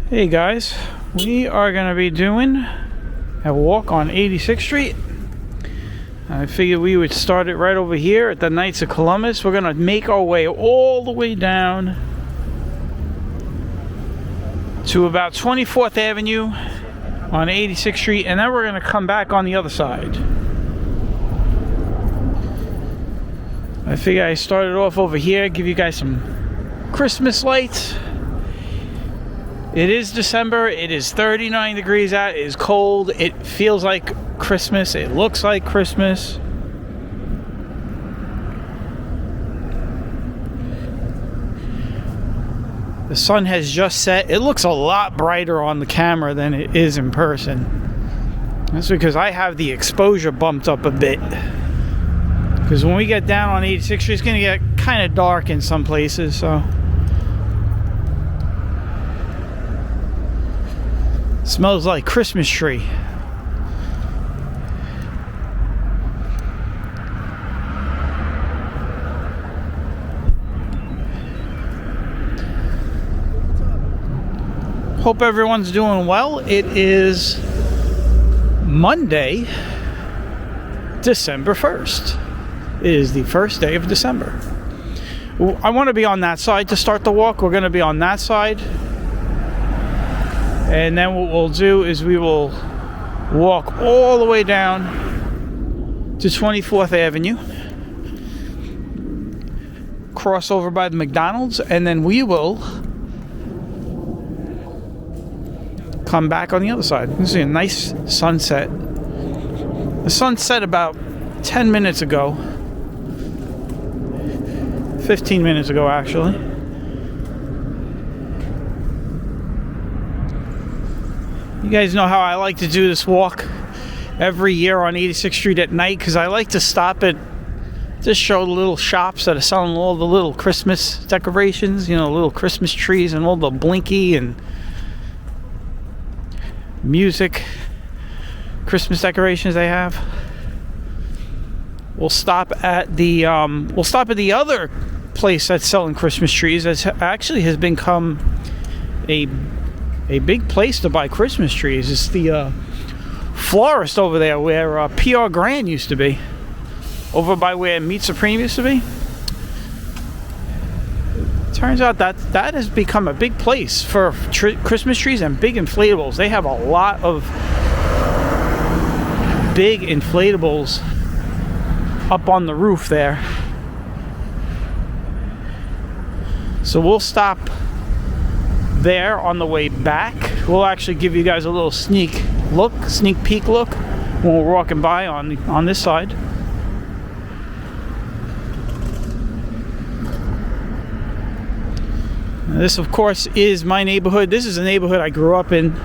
Hey guys, we are going to be doing a walk on 86th Street. I figured we would start it right over here at the Knights of Columbus. We're going to make our way all the way down to about 24th Avenue on 86th Street, and then we're going to come back on the other side. I figure I started off over here, give you guys some Christmas lights. It is December, it is 39 degrees out, it is cold, it feels like Christmas, it looks like Christmas. The sun has just set. It looks a lot brighter on the camera than it is in person. That's because I have the exposure bumped up a bit. Because when we get down on 86th Street, it's going to get kind of dark in some places, so. Smells like Christmas tree. Hope everyone's doing well. It is Monday, December 1st. It is the first day of December. I want to be on that side to start the walk. We're going to be on that side. And then what we'll do is we will walk all the way down to 24th Avenue, cross over by the McDonald's, and then we will come back on the other side. You can see a nice sunset. The sun set about 10 minutes ago. 15 minutes ago, actually. You guys know how I like to do this walk every year on 86th Street at night, because I like to stop at, just show the little shops that are selling all the little Christmas decorations, you know, little Christmas trees and all the blinky and music Christmas decorations they have. We'll stop at the other place that's selling Christmas trees. That actually has become a big place to buy Christmas trees. It's the florist over there where PR Grand used to be, over by where Meat Supreme used to be. Turns out that has become a big place for Christmas trees and big inflatables. They have a lot of big inflatables up on the roof there. So we'll stop there on the way back. We'll actually give you guys a little sneak peek look when we're walking by on this side. Now this, of course, is my neighborhood. This is a neighborhood I grew up in.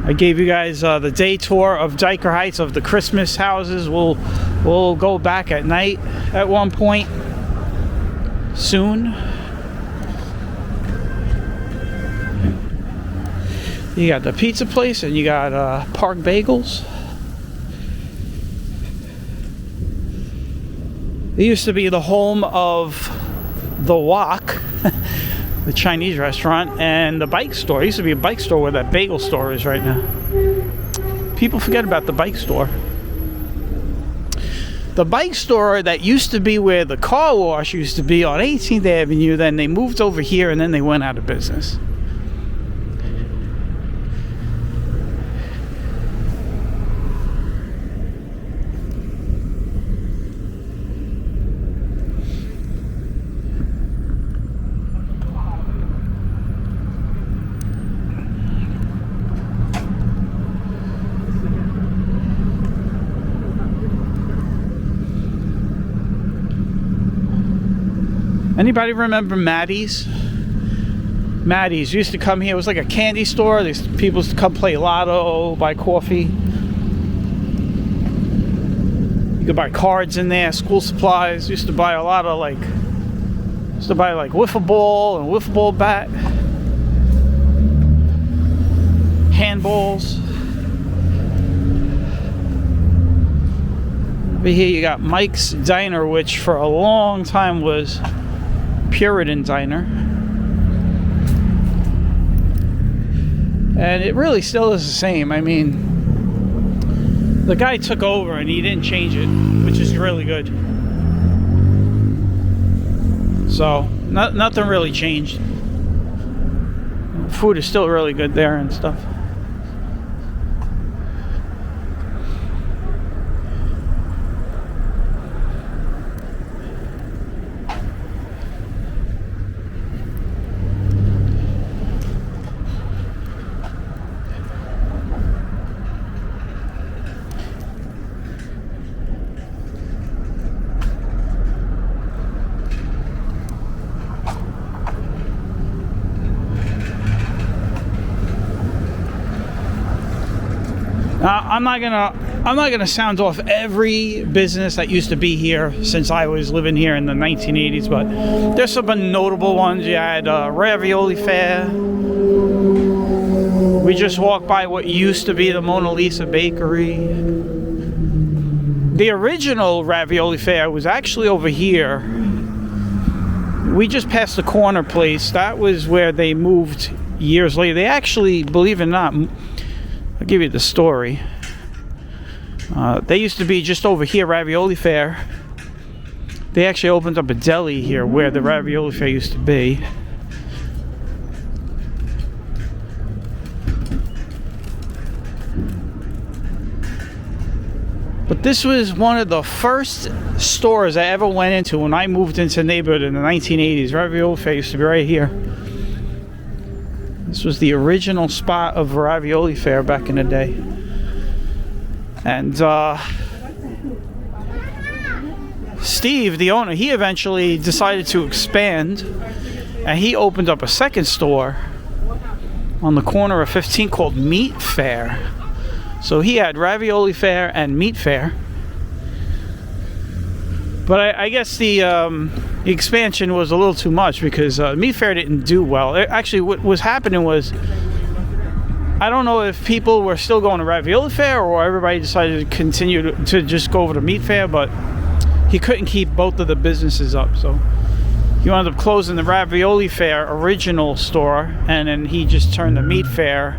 I gave you guys the day tour of Dyker Heights, of the Christmas houses. We'll go back at night at one point soon. You got the pizza place and you got Park Bagels. It used to be the home of the Wok, the Chinese restaurant, and the bike store. It used to be a bike store where that bagel store is right now. People forget about the bike store. The bike store that used to be where the car wash used to be on 18th Avenue, then they moved over here and then they went out of business. Anybody remember Maddie's? Maddie's used to come here. It was like a candy store. These people used to come play lotto, buy coffee. You could buy cards in there, school supplies. Used to buy a lot of wiffle ball and wiffle ball bat, handballs. Over here you got Mike's Diner, which for a long time was Puritan Diner. And it really still is the same. I mean, the guy took over and he didn't change it, which is really good. So, nothing really changed. Food is still really good there and stuff. I'm not gonna sound off every business that used to be here since I was living here in the 1980s, but there's some notable ones. You had Ravioli Fair. We just walked by what used to be the Mona Lisa Bakery. The original Ravioli Fair was actually over here. We just passed the corner place. That was where they moved years later. They actually, believe it or not, I'll give you the story. They used to be just over here, Ravioli Fair. They actually opened up a deli here where the Ravioli Fair used to be. But this was one of the first stores I ever went into when I moved into the neighborhood in the 1980s. Ravioli Fair used to be right here. This was the original spot of Ravioli Fair back in the day. And Steve, the owner, he eventually decided to expand, and he opened up a second store on the corner of 15 called Meat Fair. So he had Ravioli Fair and Meat Fair. But I guess the expansion was a little too much because Meat Fair didn't do well. Actually, what was happening was, I don't know if people were still going to Ravioli Fair or everybody decided to continue to just go over to Meat Fair, but he couldn't keep both of the businesses up. So he wound up closing the Ravioli Fair original store, and then he just turned the Meat Fair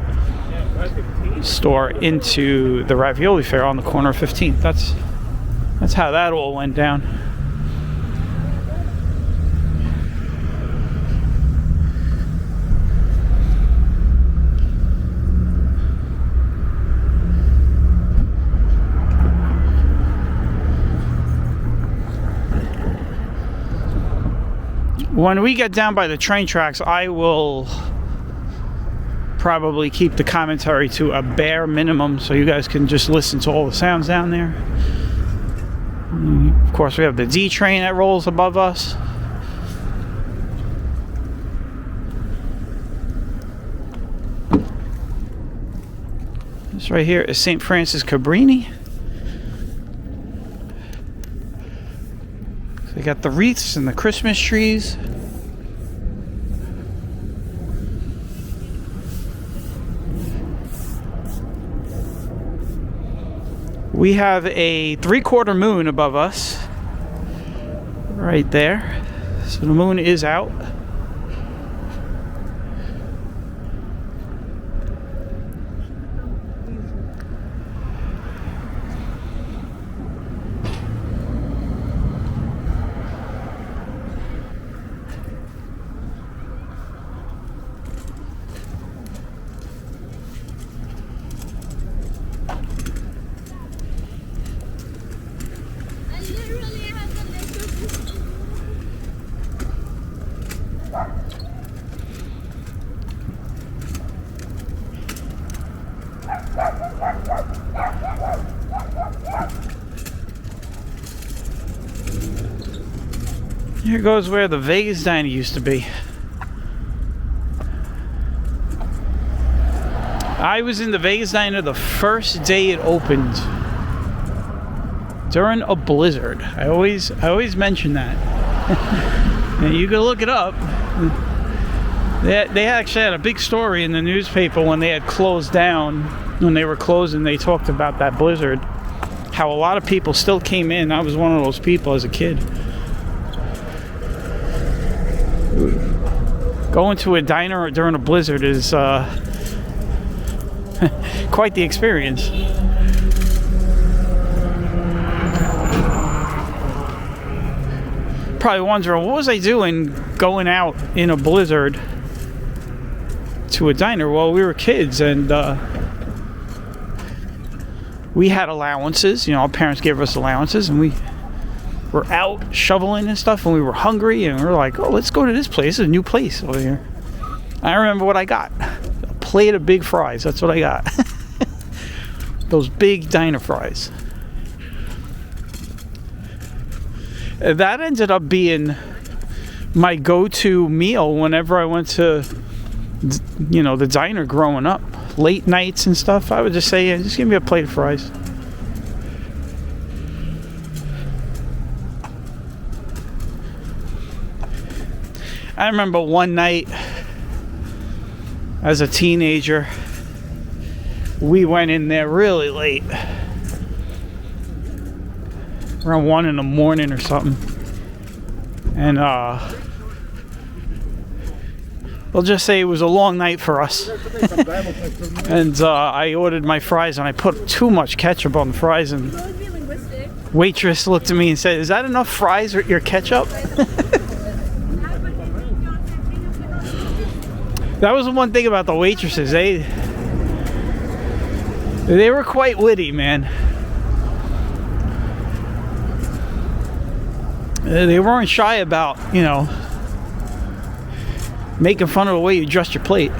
store into the Ravioli Fair on the corner of 15th. That's how that all went down. When we get down by the train tracks, I will probably keep the commentary to a bare minimum so you guys can just listen to all the sounds down there. Of course, we have the D train that rolls above us. This right here is St. Francis Cabrini. They got the wreaths and the Christmas trees. We have a 3/4 moon above us, right there. So the moon is out. Here goes where the Vegas Diner used to be. I was in the Vegas Diner the first day it opened during a blizzard. I always mention that. And you can look it up. They actually had a big story in the newspaper when they had closed down. When they were closing, they talked about that blizzard. how a lot of people still came in. I was one of those people as a kid. Going to a diner during a blizzard is quite the experience. Probably wondering, what was I doing going out in a blizzard to a diner? Well, we were kids, and we had allowances. You know, our parents gave us allowances, and we were out shoveling and stuff, and we were hungry, and we were like, oh, let's go to this place. It's a new place over here. I remember what I got. A plate of big fries. That's what I got. Those big diner fries. That ended up being my go-to meal whenever I went to, you know, the diner growing up. Late nights and stuff, I would just say, yeah, just give me a plate of fries. I remember one night as a teenager, we went in there really late. Around 1 in the morning or something. And we'll just say it was a long night for us. And I ordered my fries, and I put too much ketchup on the fries, and waitress looked at me and said, "Is that enough fries with your ketchup?" That was the one thing about the waitresses. They were quite witty, man. They weren't shy about, you know, making fun of the way you dressed your plate.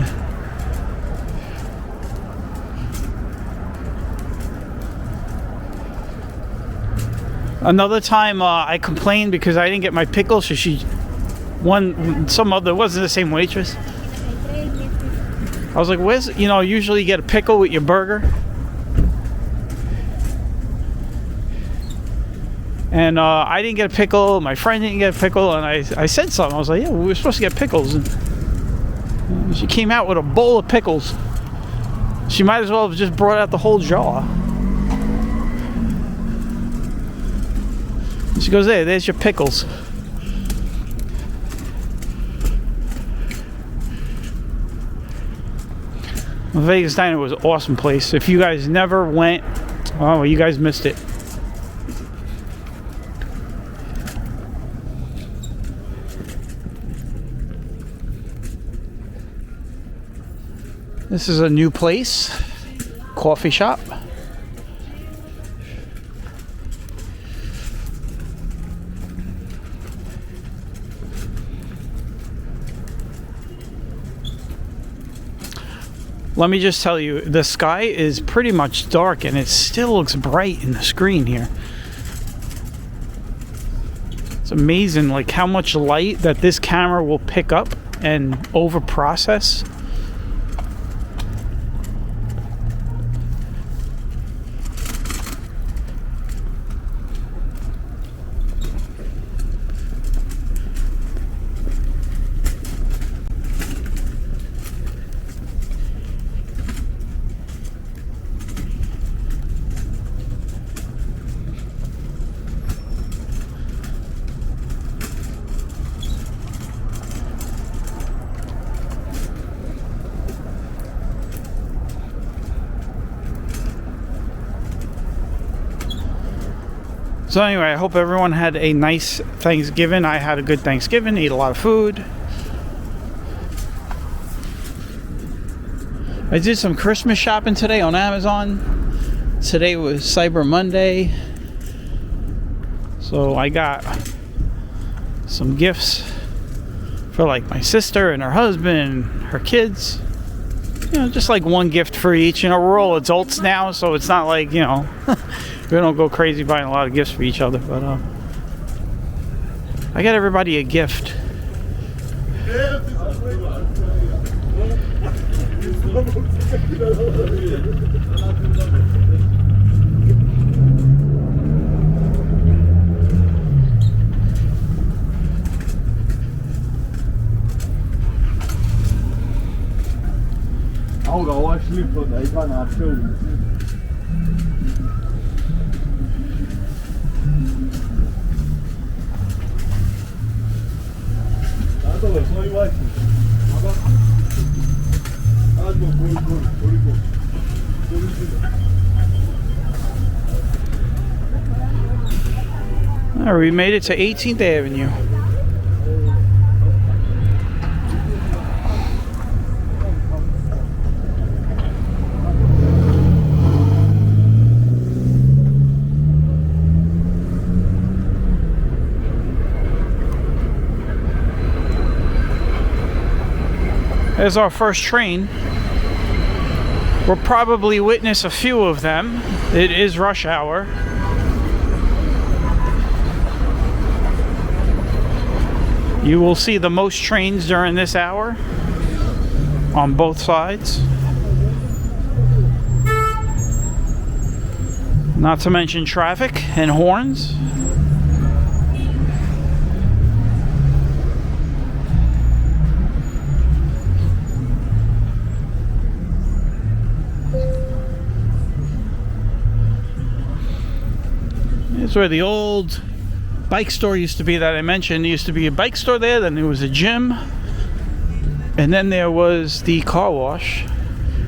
Another time I complained because I didn't get my pickles, so it wasn't the same waitress. I was like, where's, you know, usually you get a pickle with your burger. And I didn't get a pickle, my friend didn't get a pickle, and I said something. I was like, yeah, we were supposed to get pickles. And she came out with a bowl of pickles. She might as well have just brought out the whole jar. And she goes, there's your pickles. The Vegas Diner was an awesome place. If you guys never went, oh, well, you guys missed it. This is a new place, coffee shop. Let me just tell you, the sky is pretty much dark, and it still looks bright in the screen here. It's amazing, like, how much light that this camera will pick up and over-process. So anyway, I hope everyone had a nice Thanksgiving. I had a good Thanksgiving, ate a lot of food. I did some Christmas shopping today on Amazon. Today was Cyber Monday. So I got some gifts for like my sister and her husband and her kids. You know, just like one gift for each. You know, we're all adults now, so it's not like, you know, we don't go crazy buying a lot of gifts for each other. But I got everybody a gift. Hold on, I slipped on there, you can't have children. All right, we made it to 18th Avenue. There's our first train. We'll probably witness a few of them. It is rush hour. You will see the most trains during this hour on both sides. Not to mention traffic and horns. It's where the old bike store used to be that I mentioned. There used to be a bike store there, then there was a gym, and then there was the car wash.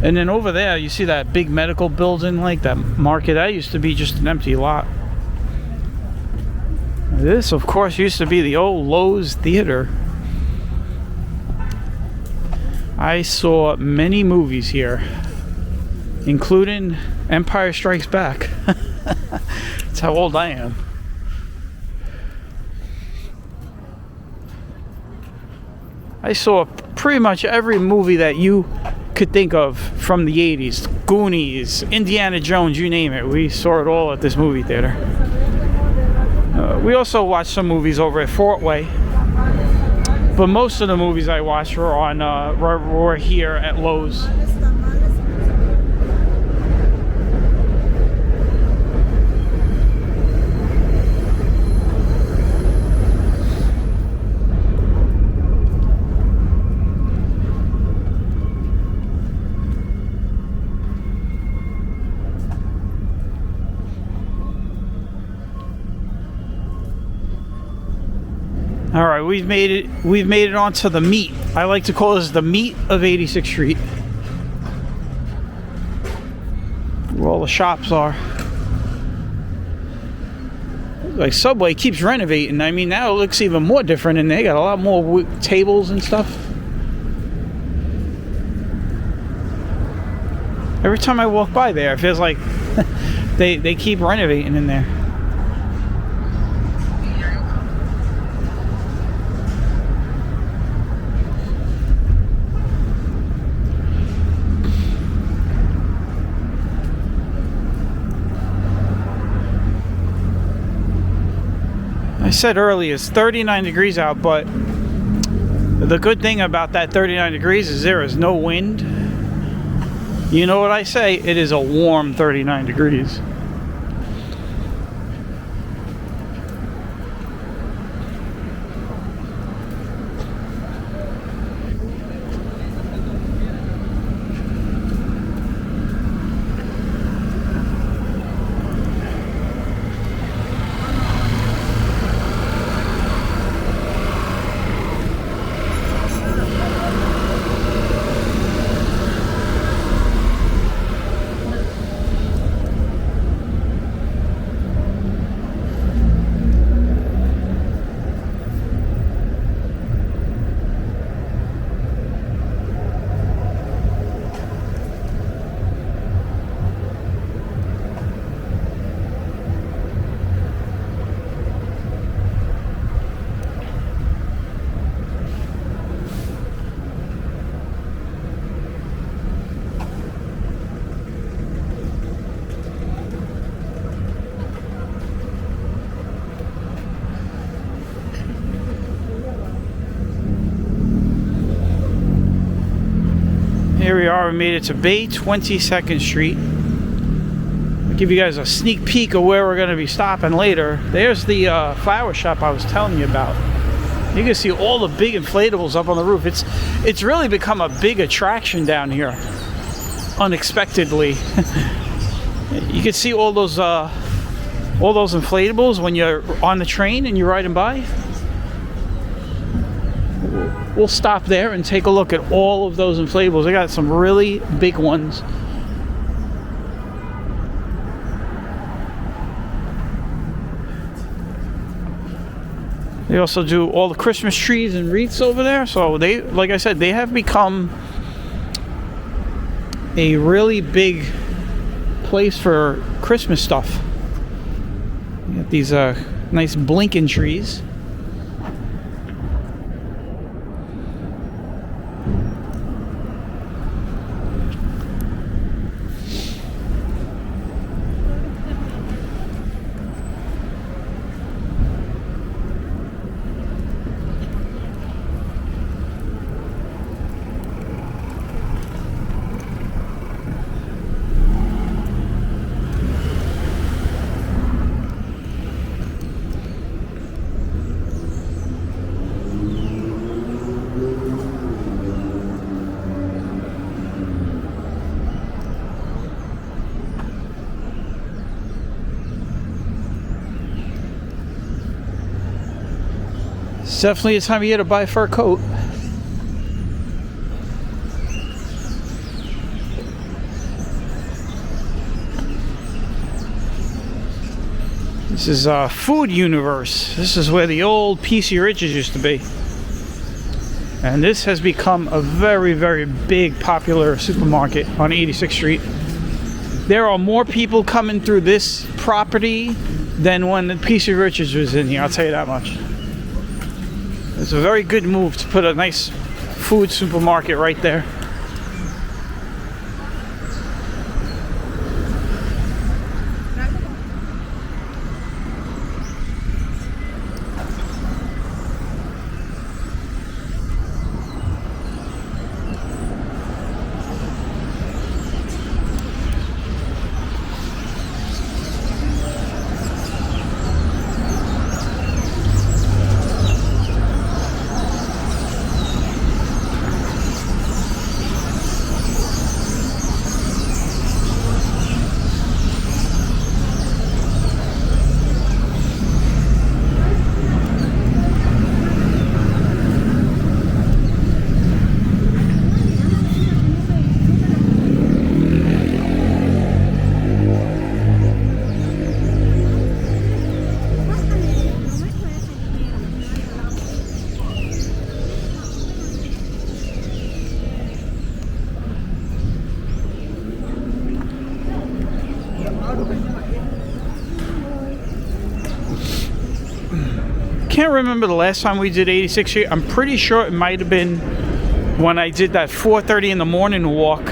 And then over there you see that big medical building, like that market. That used to be just an empty lot. This, of course, used to be the old Lowe's Theater. I saw many movies here, including Empire Strikes Back. That's how old I am. I saw pretty much every movie that you could think of from the 80s. Goonies, Indiana Jones, you name it. We saw it all at this movie theater. We also watched some movies over at Fort Way. But most of the movies I watched were on were here at Lowe's. All right, we've made it onto the meat. I like to call this the meat of 86th Street, where all the shops are. Like Subway keeps renovating. I mean, now it looks even more different, and they got a lot more tables and stuff. Every time I walk by there, it feels like they keep renovating in there. I said earlier it's 39 degrees out, but the good thing about that 39 degrees is there is no wind. You know what I say? It is a warm 39 degrees. Here we are, we made it to Bay 22nd Street. I'll give you guys a sneak peek of where we're going to be stopping later. There's the flower shop I was telling you about. You can see all the big inflatables up on the roof. It's really become a big attraction down here, unexpectedly. You can see all those inflatables when you're on the train and you're riding by. We'll stop there and take a look at all of those inflatables. They got some really big ones. They also do all the Christmas trees and wreaths over there. So they, like I said, they have become a really big place for Christmas stuff. You got these nice blinking trees. It's definitely a time of year to buy a fur coat. This is Food Universe. This is where the old PC Richards used to be. And this has become a very, very big, popular supermarket on 86th Street. There are more people coming through this property than when the PC Richards was in here, I'll tell you that much. It's a very good move to put a nice food supermarket right there. Can't remember the last time we did 86th Street. I'm pretty sure it might have been when I did that 4:30 in the morning walk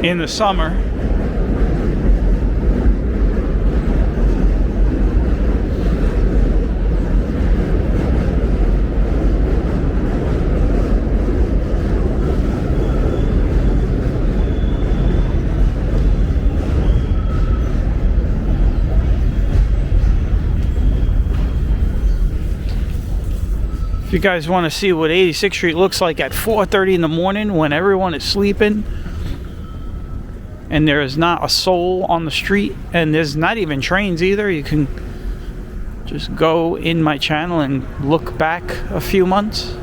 in the summer. If you guys want to see what 86th Street looks like at 4:30 in the morning when everyone is sleeping and there is not a soul on the street and there's not even trains either, you can just go in my channel and look back a few months.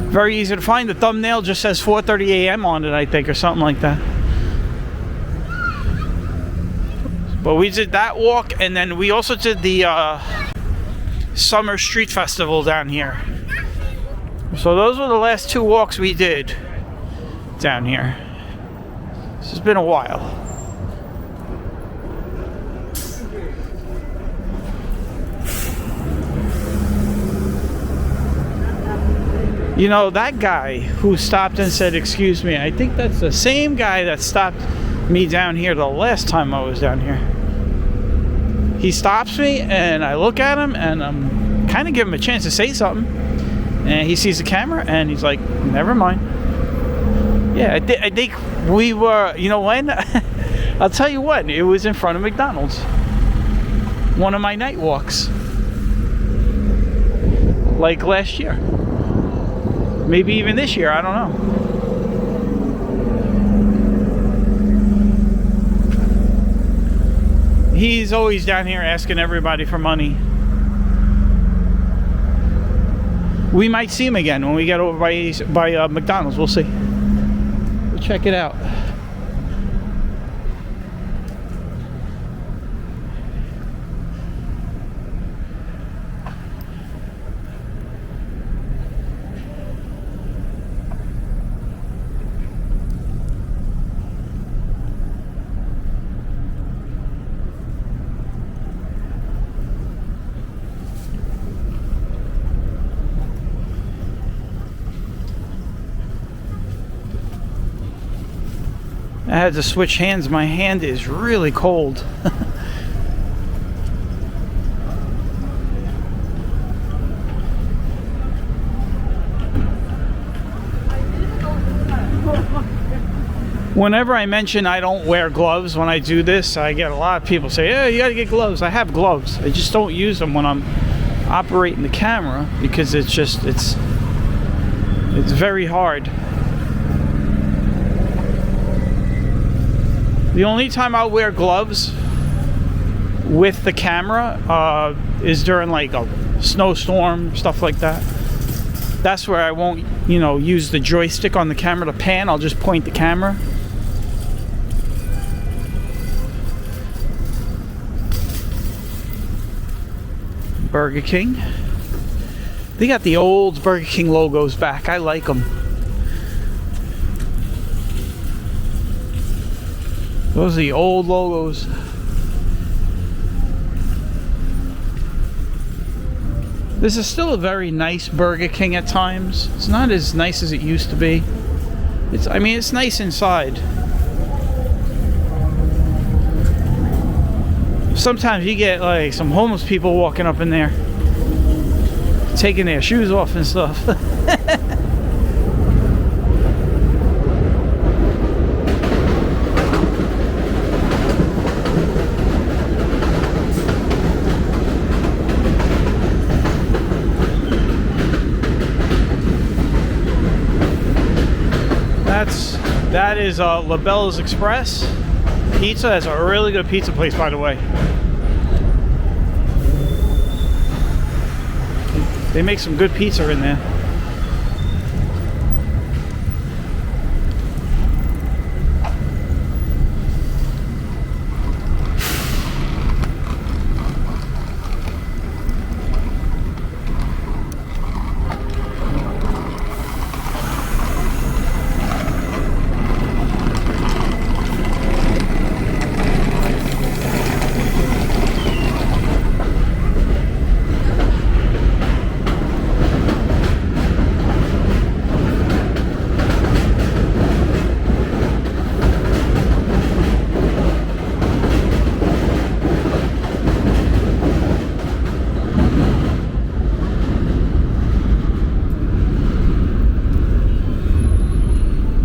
Very easy to find. The thumbnail just says 4:30 a.m. on it, I think, or something like that. But we did that walk, and then we also did the Summer Street Festival down here. So those were the last two walks we did down here. This has been a while. You know, that guy who stopped and said, "Excuse me," I think that's the same guy that stopped me down here the last time I was down here. He stops me and I look at him and I'm kind of giving him a chance to say something, and he sees the camera and he's like, "Never mind." Yeah, I think we were, you know when? I'll tell you what, it was in front of McDonald's. One of my night walks. Like last year. Maybe even this year, I don't know. He's always down here asking everybody for money. We might see him again when we get over by McDonald's. We'll see. We'll check it out. I had to switch hands. My hand is really cold. Whenever I mention I don't wear gloves when I do this, I get a lot of people say, "Yeah, you gotta get gloves." I have gloves. I just don't use them when I'm operating the camera because it's very hard. The only time I'll wear gloves with the camera is during like a snowstorm, stuff like that. That's where I won't, use the joystick on the camera to pan. I'll just point the camera. Burger King. They got the old Burger King logos back. I like them. Those are the old logos. This is still a very nice Burger King at times. It's not as nice as it used to be. It's nice inside. Sometimes you get like some homeless people walking up in there, taking their shoes off and stuff. That is LaBella's Express Pizza. That's a really good pizza place, by the way. They make some good pizza in there.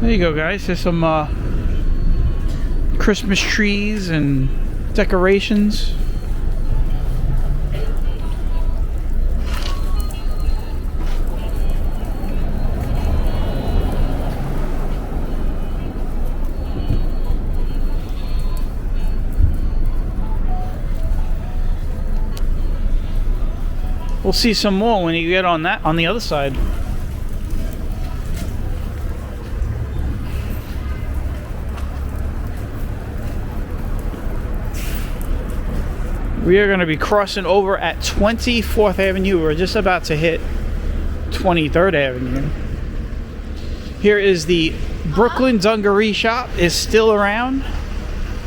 There you go, guys. There's some Christmas trees and decorations. We'll see some more when you get on the other side. We are going to be crossing over at 24th Avenue. We're just about to hit 23rd Avenue. Here is the Brooklyn Dungaree shop. Is still around.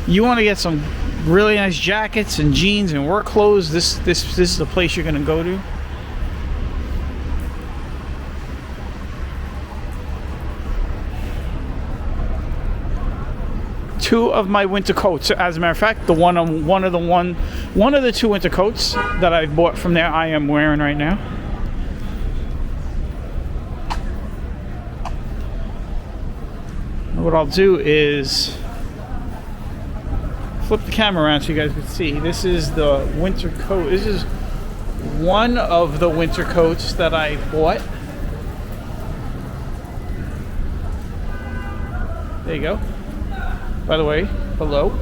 You want to get some really nice jackets and jeans and work clothes. This is the place you're going to go to. Two of my winter coats. As a matter of fact, one of the two winter coats that I've bought from there, I am wearing right now. What I'll do is flip the camera around so you guys can see. This is the winter coat. This is one of the winter coats that I bought. There you go. By the way, hello.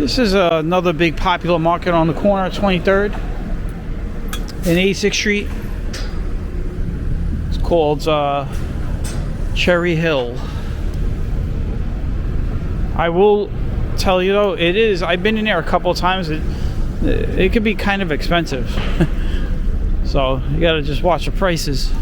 This is another big popular market on the corner of 23rd and 86th Street. It's called Cherry Hill. I will tell you though, it is. I've been in there a couple of times. It could be kind of expensive, so you got to just watch the prices.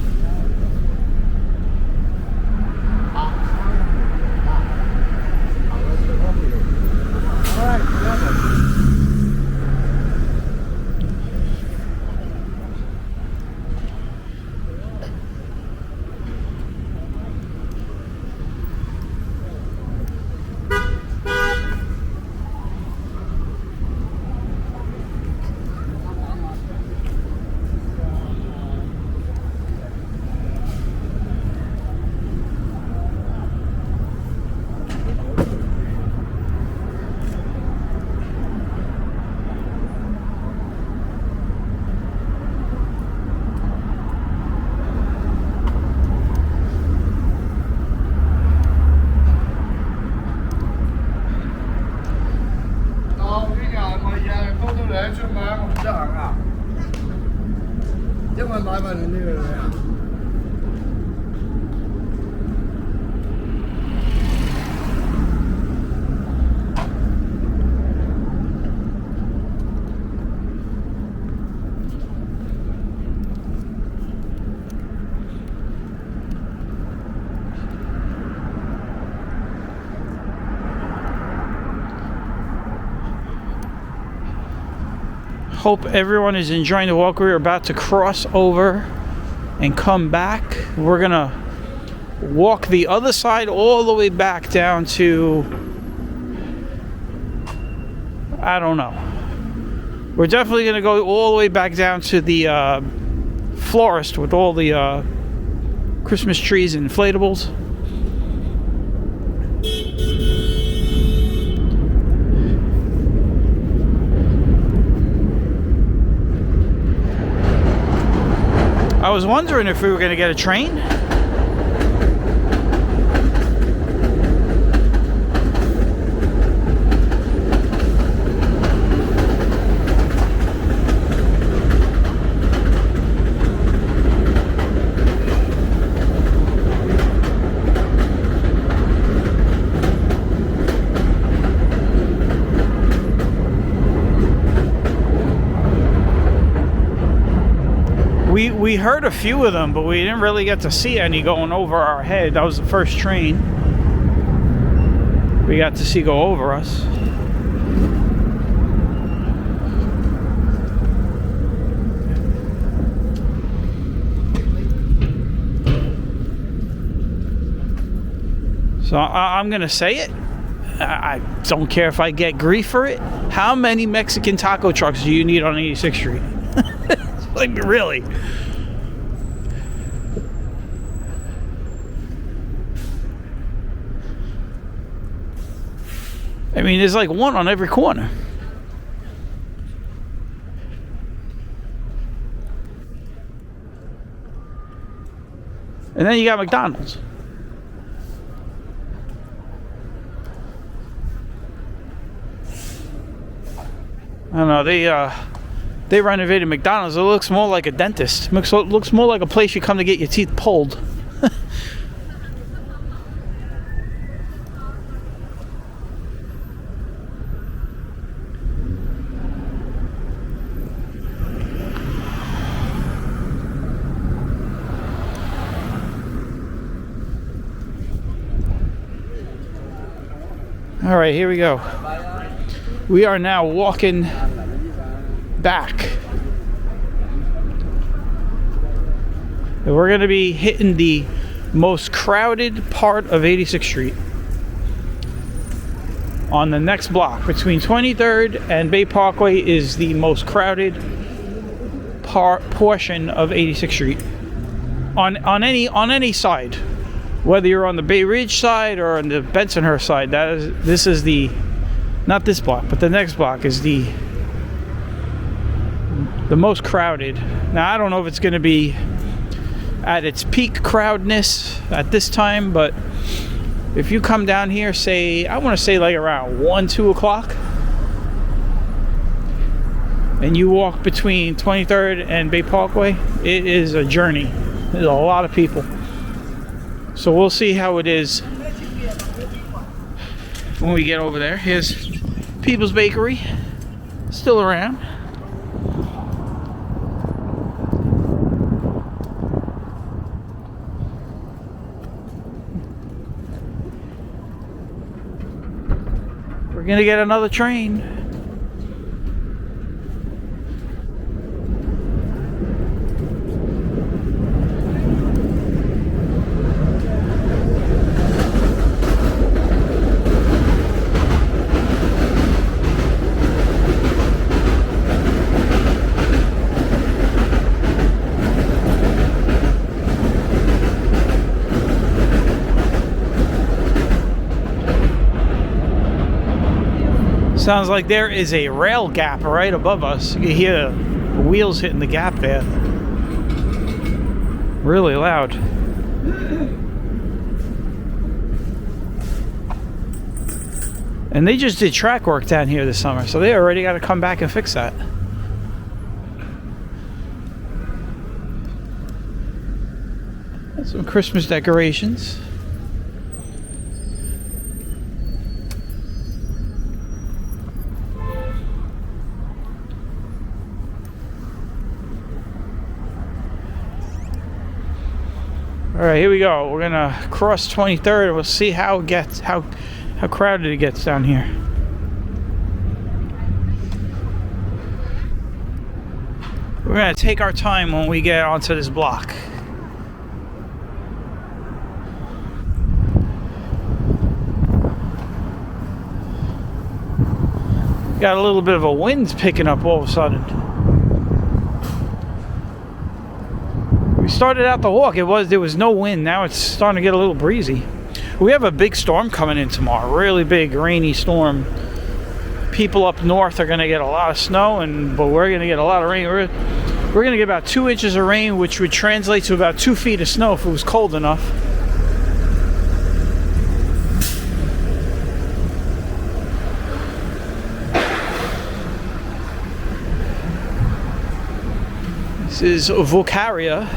Hope everyone is enjoying the walk. We're about to cross over and come back. We're gonna walk the other side all the way back down to, I don't know. We're definitely gonna go all the way back down to the florist with all the Christmas trees and inflatables. I was wondering if we were going to get a train. We heard a few of them, but we didn't really get to see any going over our head. That was the first train we got to see go over us. So I'm going to say it. I don't care if I get grief for it. How many Mexican taco trucks do you need on 86th Street? Like, really? I mean, there's like one on every corner. And then you got McDonald's. I don't know, they renovated McDonald's. It looks more like a dentist. It looks more like a place you come to get your teeth pulled. All right, here we go. We are now walking back. And we're going to be hitting the most crowded part of 86th Street. On the next block, between 23rd and Bay Parkway, is the most crowded portion of 86th Street. On any side. Whether you're on the Bay Ridge side or on the Bensonhurst side, this is the, not this block, but the next block is the most crowded. Now, I don't know if it's going to be at its peak crowdness at this time, but if you come down here, say, I want to say like around 1, 2 o'clock, and you walk between 23rd and Bay Parkway, it is a journey. There's a lot of people. So we'll see how it is when we get over there. Here's People's Bakery, still around. We're gonna get another train. Sounds like there is a rail gap right above us. You can hear the wheels hitting the gap there. Really loud. And they just did track work down here this summer, so they already got to come back and fix that. That's some Christmas decorations. All right, here we go. We're gonna cross 23rd and we'll see how it gets, how crowded it gets down here. We're gonna take our time when we get onto this block. Got a little bit of a wind picking up all of a sudden. We started out the walk, there was no wind. Now it's starting to get a little breezy. We have a big storm coming in tomorrow, really big rainy storm. People up north are going to get a lot of snow, but we're going to get a lot of rain. We're going to get about 2 inches of rain, which would translate to about 2 feet of snow if it was cold enough. This is Vocaria.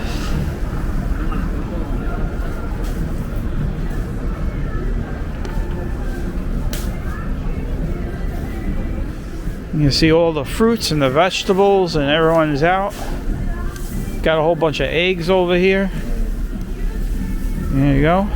You can see all the fruits and the vegetables, and everyone is out. Got a whole bunch of eggs over here. There you go.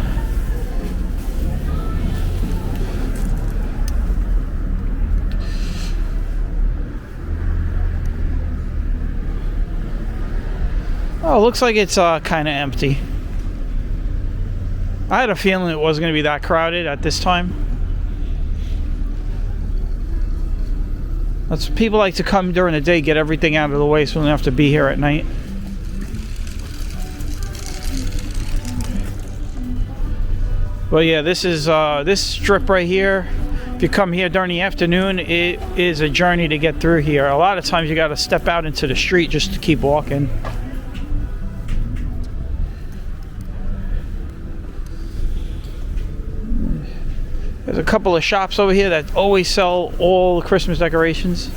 Oh, looks like it's kind of empty. I had a feeling it wasn't going to be that crowded at this time. People like to come during the day, get everything out of the way so they don't have to be here at night. Well, yeah, this is this strip right here. If you come here during the afternoon, it is a journey to get through here. A lot of times you got to step out into the street just to keep walking. There's a couple of shops over here that always sell all the Christmas decorations.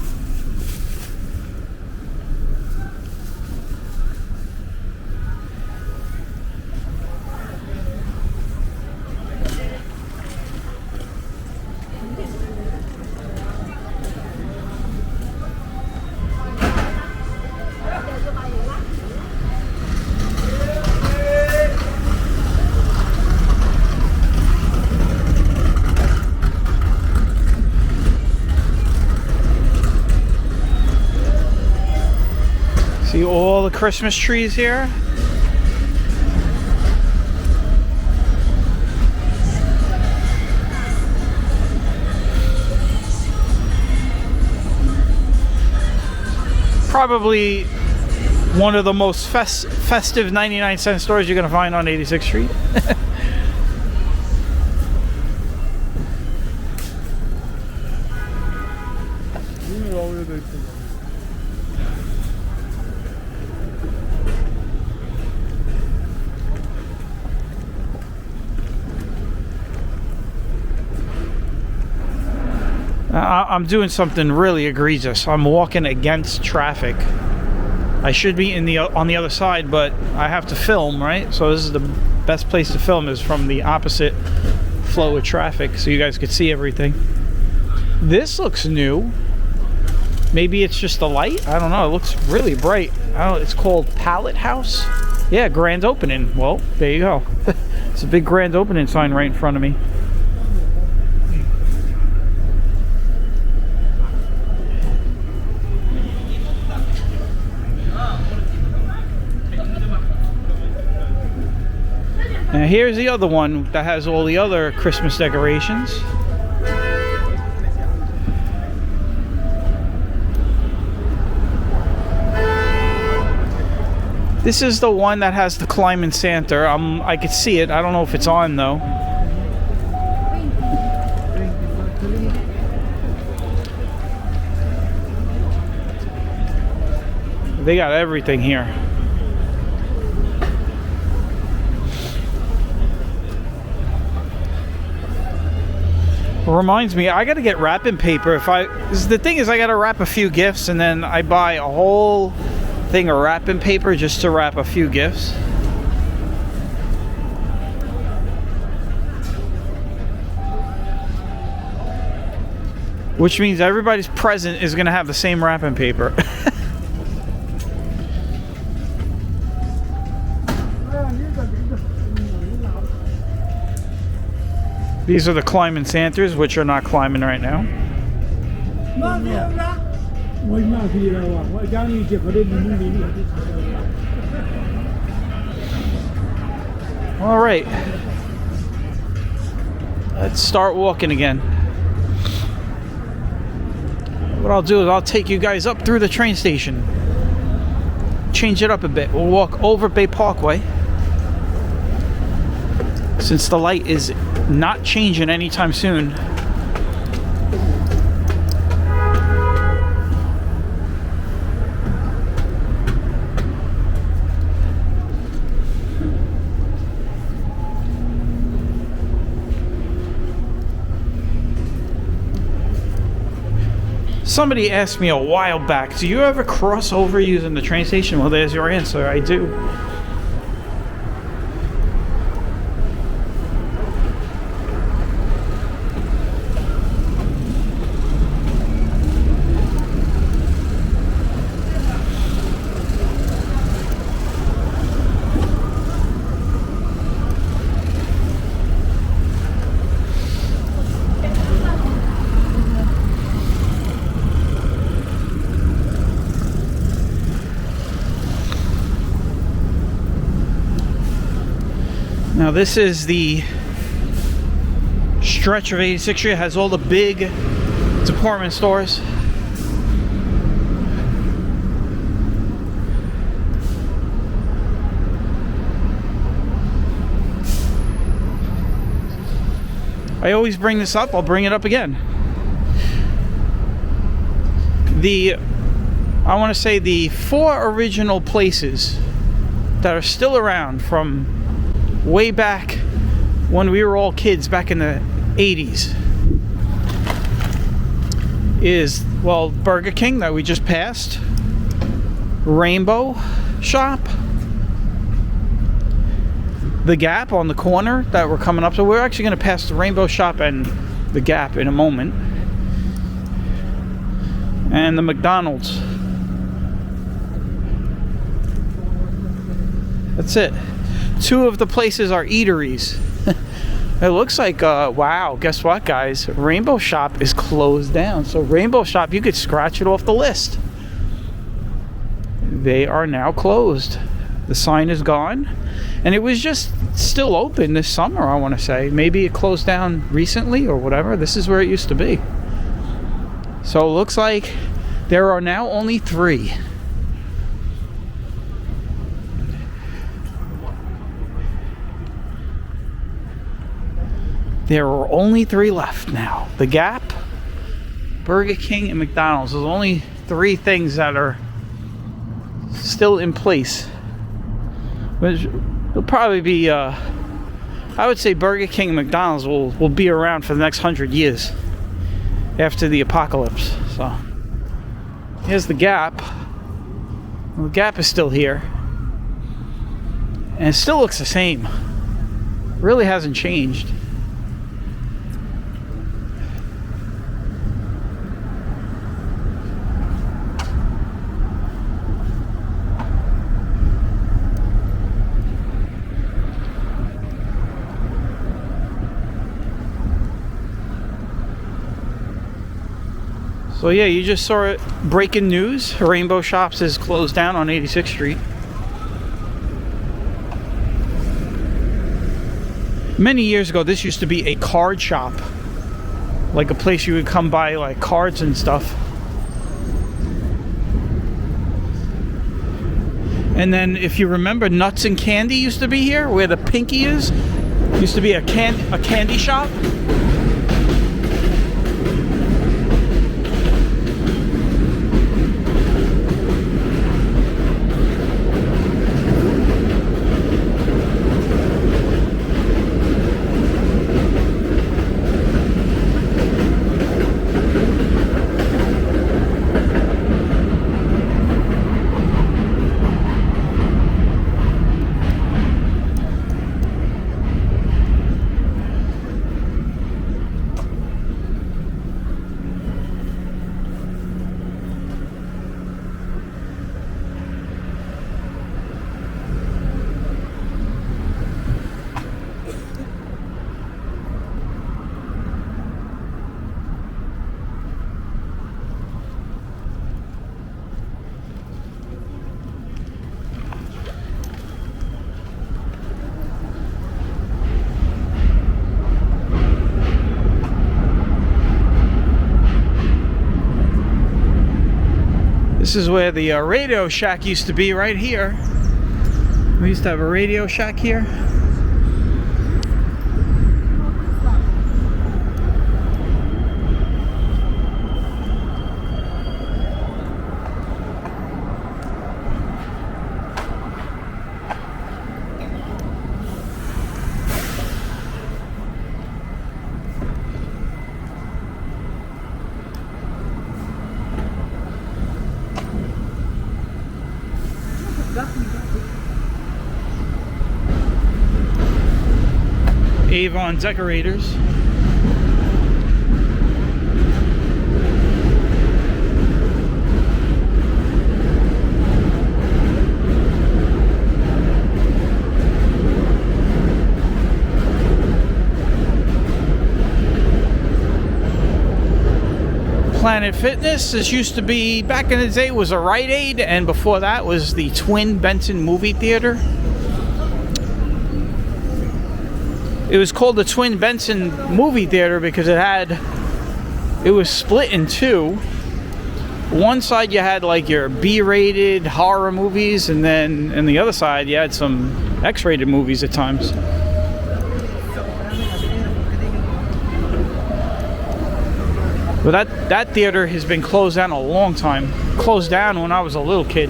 See all the Christmas trees here. Probably one of the most festive 99-cent stores you're going to find on 86th Street. I'm doing something really egregious. I'm walking against traffic. I should be on the other side, but I have to film, right? So this is the best place to film, is from the opposite flow of traffic, so you guys could see everything. This looks new. Maybe it's just the light. I don't know. It looks really bright. I don't know. It's called Pallet House. Yeah, grand opening. Well, there you go. It's a big grand opening sign right in front of me. Now here's the other one that has all the other Christmas decorations. This is the one that has the climbing Santa. I could see it. I don't know if it's on though. They got everything here. Reminds me, I gotta get wrapping paper. The thing is, I gotta wrap a few gifts, and then I buy a whole thing of wrapping paper just to wrap a few gifts. Which means everybody's present is gonna have the same wrapping paper. These are the climbing Santas, which are not climbing right now. All right, let's start walking again. What I'll do is I'll take you guys up through the train station. Change it up a bit. We'll walk over Bay Parkway. Since the light is not changing anytime soon. Somebody asked me a while back, do you ever cross over using the train station? Well, there's your answer. I do. Now this is the stretch of 86th Street. It has all the big department stores. I always bring this up. I'll bring it up again. I want to say the 4 original places that are still around from way back when we were all kids back in the 80s is, well, Burger King that we just passed, Rainbow Shop, the Gap on the corner that we're coming up to. We're actually going to pass the Rainbow Shop and the Gap in a moment, and the McDonald's. That's it. 2 of the places are eateries. It looks like, wow, guess what, guys? Rainbow Shop is closed down. So Rainbow Shop, you could scratch it off the list. They are now closed. The sign is gone. And it was just still open this summer, I want to say. Maybe it closed down recently or whatever. This is where it used to be. So it looks like there are now only 3. There are only 3 left now. The Gap, Burger King, and McDonald's. There's only 3 things that are still in place. Which will probably be, I would say Burger King and McDonald's will be around for the next 100 years. after the apocalypse. So here's the Gap. Well, the Gap is still here, and it still looks the same. Really hasn't changed. So yeah, you just saw it. Breaking news: Rainbow Shops is closed down on 86th Street. Many years ago, this used to be a card shop, like a place you would come buy like cards and stuff. And then, if you remember, Nuts and Candy used to be here, where the Pinky is. Used to be a candy shop. This is where the Radio Shack used to be, right here. We used to have a Radio Shack here. Avon Decorators. Planet Fitness. This used to be, back in the day, was a Rite Aid, and before that was the Twin Benson movie theater. It was called the Twin Benson movie theater because it was split in two. One side you had like your B-rated horror movies, and then on the other side you had some X-rated movies at times. But that theater has been closed down a long time. Closed down when I was a little kid.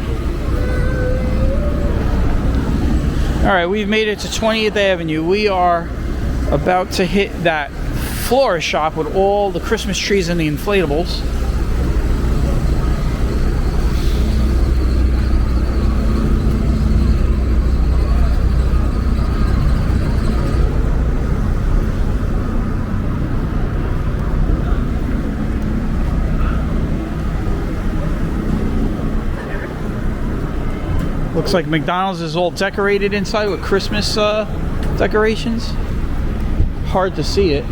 Alright, we've made it to 20th Avenue. We are about to hit that florist shop with all the Christmas trees and the inflatables. Looks like McDonald's is all decorated inside with Christmas decorations. Hard to see it.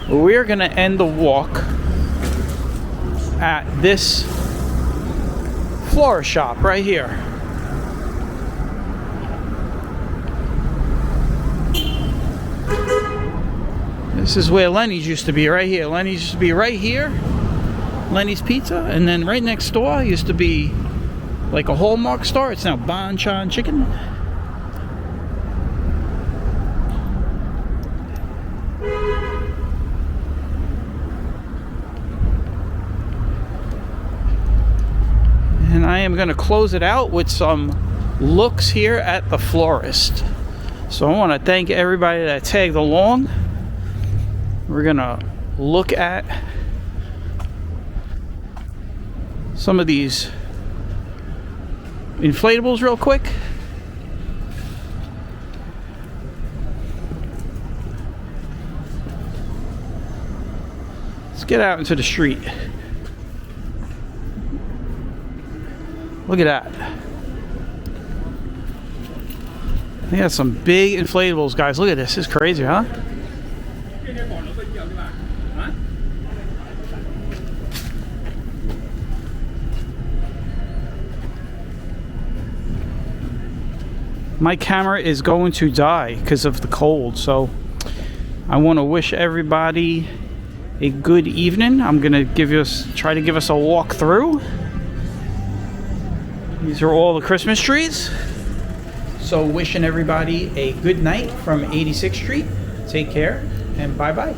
We're gonna end the walk at this florist shop right here. This is where Lenny's used to be, right here. Lenny's used to be right here. Lenny's Pizza, and then right next door used to be like a Hallmark store. It's now Bonchon Chicken. And I am going to close it out with some looks here at the florist. So I want to thank everybody that tagged along. We're gonna look at some of these inflatables real quick. Let's get out into the street. Look at that. They got some big inflatables, guys. Look at this. This is crazy, huh? My camera is going to die because of the cold, so I want to wish everybody a good evening. I'm gonna try to give us a walk through. These are all the Christmas trees. So wishing everybody a good night from 86th Street. Take care and bye-bye.